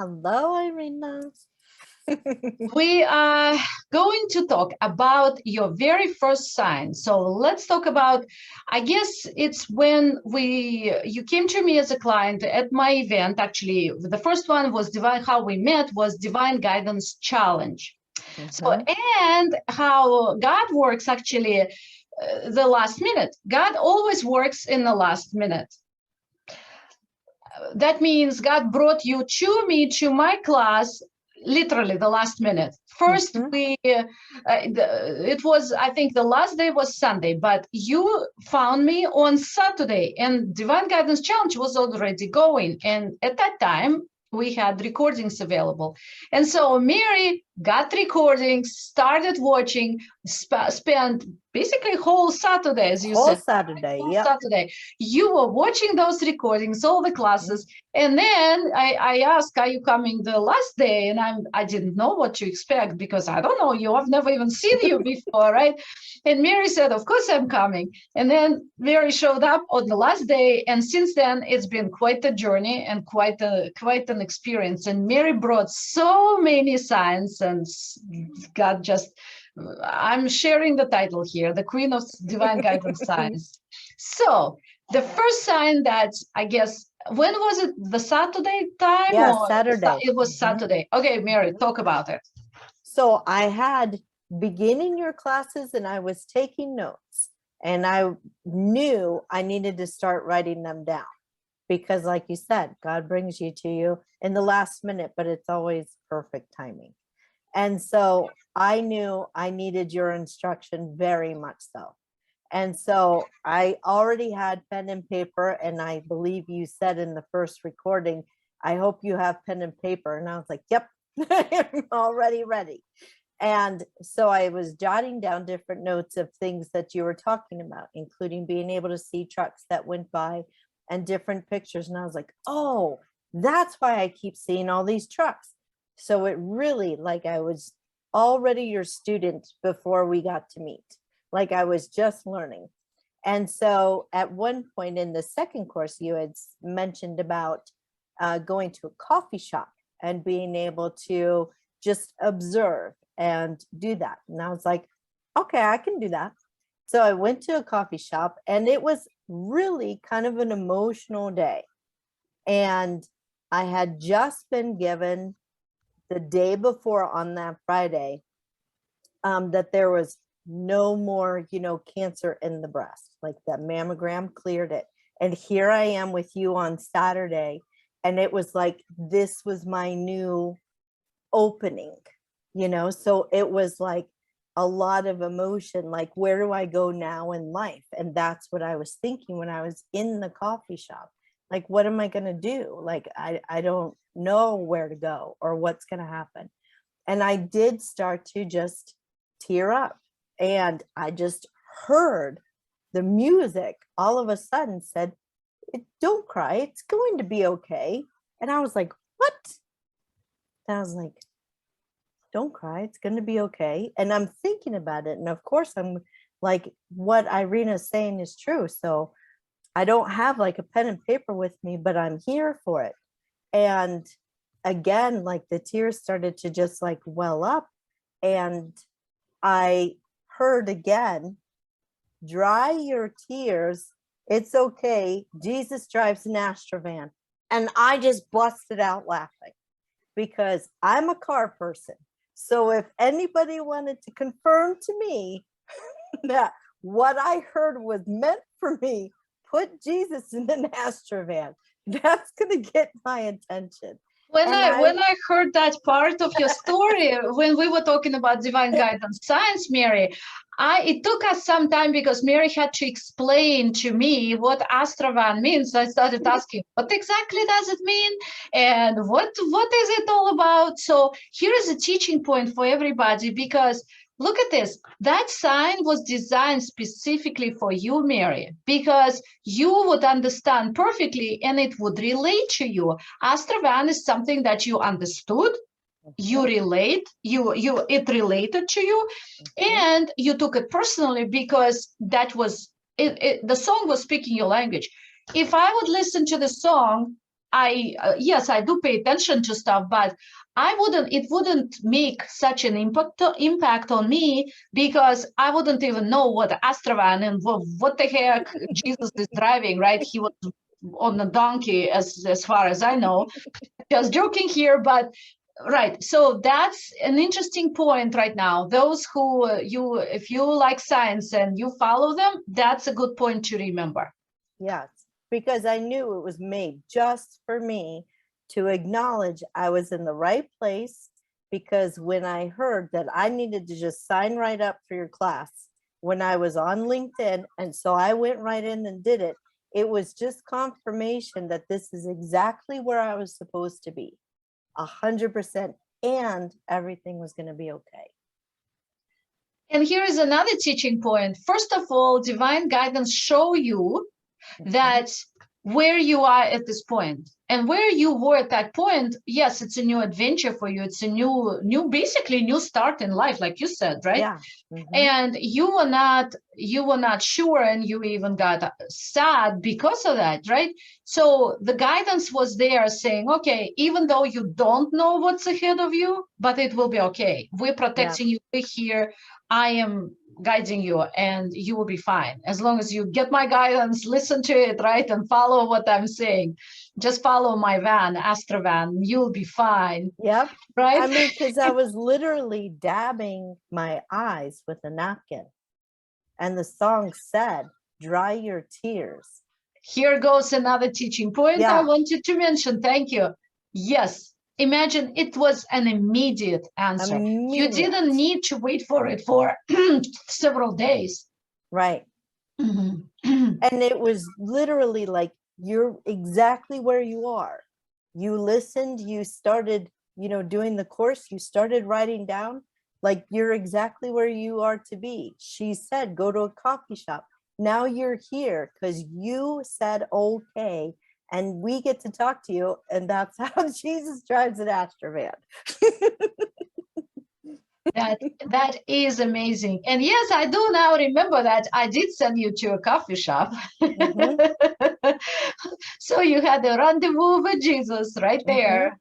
Hello, Irina. We are going to talk about your very first sign. So let's talk about, I guess it's when you came to me as a client at my event. Actually, the first one was how we met was Divine Guidance Challenge. So, and how God works actually the last minute. God always works in the last minute. That means God brought you to me, to my class, literally the last minute. First, it was, I think the last day was Sunday, but you found me on Saturday, and Divine Guidance Challenge was already going. And at that time, we had recordings available. And so Meri got recordings, started watching, spent basically whole Saturday, as you said. Whole Saturday. You were watching those recordings, all the classes. And then I asked, are you coming the last day? And I didn't know what to expect because I don't know you. I've never even seen you before, right? And Meri said, of course I'm coming. And then Meri showed up on the last day. And since then, it's been quite a journey and quite an experience. And Meri brought so many signs, and God just, I'm sharing the title here, the Queen of Divine Guidance Signs. So the first sign that, I guess, when was it? The Saturday time? Yeah, Saturday. It was Saturday. Okay, Meri, talk about it. So I had beginning your classes and I was taking notes, and I knew I needed to start writing them down because, like you said, God brings you to you in the last minute, but it's always perfect timing. And so I knew I needed your instruction very much so. And so I already had pen and paper, and I believe you said in the first recording, I hope you have pen and paper. And I was like, yep, I'm already ready. And so I was jotting down different notes of things that you were talking about, including being able to see trucks that went by and different pictures. And I was like, oh, that's why I keep seeing all these trucks. So it really, like, I was already your student before we got to meet. Like I was just learning. And so at one point in the second course, you had mentioned about going to a coffee shop and being able to just observe and do that. And I was like, okay, I can do that. So I went to a coffee shop, and it was really kind of an emotional day. And I had just been given the day before on that Friday that there was no more, cancer in the breast, like that mammogram cleared it. And here I am with you on Saturday. And it was like, this was my new opening, so it was like a lot of emotion, like, where do I go now in life? And that's what I was thinking when I was in the coffee shop. Like, what am I going to do? Like, I don't know where to go or what's going to happen. And I did start to just tear up. And I just heard the music all of a sudden said, don't cry, it's going to be okay. And I was like, what? And I was like, don't cry, it's going to be okay. And I'm thinking about it. And of course, I'm like, what Irina's saying is true. So I don't have like a pen and paper with me, but I'm here for it. And again, like the tears started to just like well up. And I heard again, dry your tears. It's okay. Jesus drives an Astrovan. And I just busted out laughing because I'm a car person. So if anybody wanted to confirm to me that what I heard was meant for me, put Jesus in an Astrovan. That's going to get my attention. When I heard that part of your story, when we were talking about divine guidance science, Meri, it took us some time because Meri had to explain to me what Astrovan means. I started asking, what exactly does it mean? And what is it all about? So here is a teaching point for everybody, because look at this. That sign was designed specifically for you, Meri, because you would understand perfectly and it would relate to you. Astrovan is something that you understood, you relate, it related to you, and you took it personally because that was the song was speaking your language. If I would listen to the song yes, I do pay attention to stuff, but it wouldn't make such an impact on me, because I wouldn't even know what Astravan and what the heck Jesus is driving, right? He was on a donkey, as far as I know. Just joking here, but right. So that's an interesting point right now. Those who if you like science and you follow them, that's a good point to remember. Yes, because I knew it was made just for me to acknowledge I was in the right place, because when I heard that I needed to just sign right up for your class when I was on LinkedIn, and so I went right in and did it, it was just confirmation that this is exactly where I was supposed to be, 100%, and everything was going to be okay. And here is another teaching point. First of all, divine guidance show you that where you are at this point, and where you were at that point. Yes, it's a new adventure for you. It's a basically new start in life, like you said, right? Yeah. And you were not sure, and you even got sad because of that, right? So the guidance was there saying, okay, even though you don't know what's ahead of you, but it will be okay. We're protecting you. We're here. I am guiding you, and you will be fine as long as you get my guidance, listen to it, right, and follow what I'm saying. Just follow my van, Astravan, you'll be fine. Yep. Right. I mean, because I was literally dabbing my eyes with a napkin, and the song said, "Dry your tears." Here goes another teaching point I wanted to mention. Thank you. Yes. Imagine it was an immediate answer. You didn't need to wait for it for several days. Right. And it was literally like, you're exactly where you are. You listened, you started, doing the course, you started writing down, like, you're exactly where you are to be. She said, go to a coffee shop. Now you're here because you said okay, and we get to talk to you, and that's how Jesus drives an Astrovan. That is amazing. And yes, I do now remember that I did send you to a coffee shop. So you had a rendezvous with Jesus right there.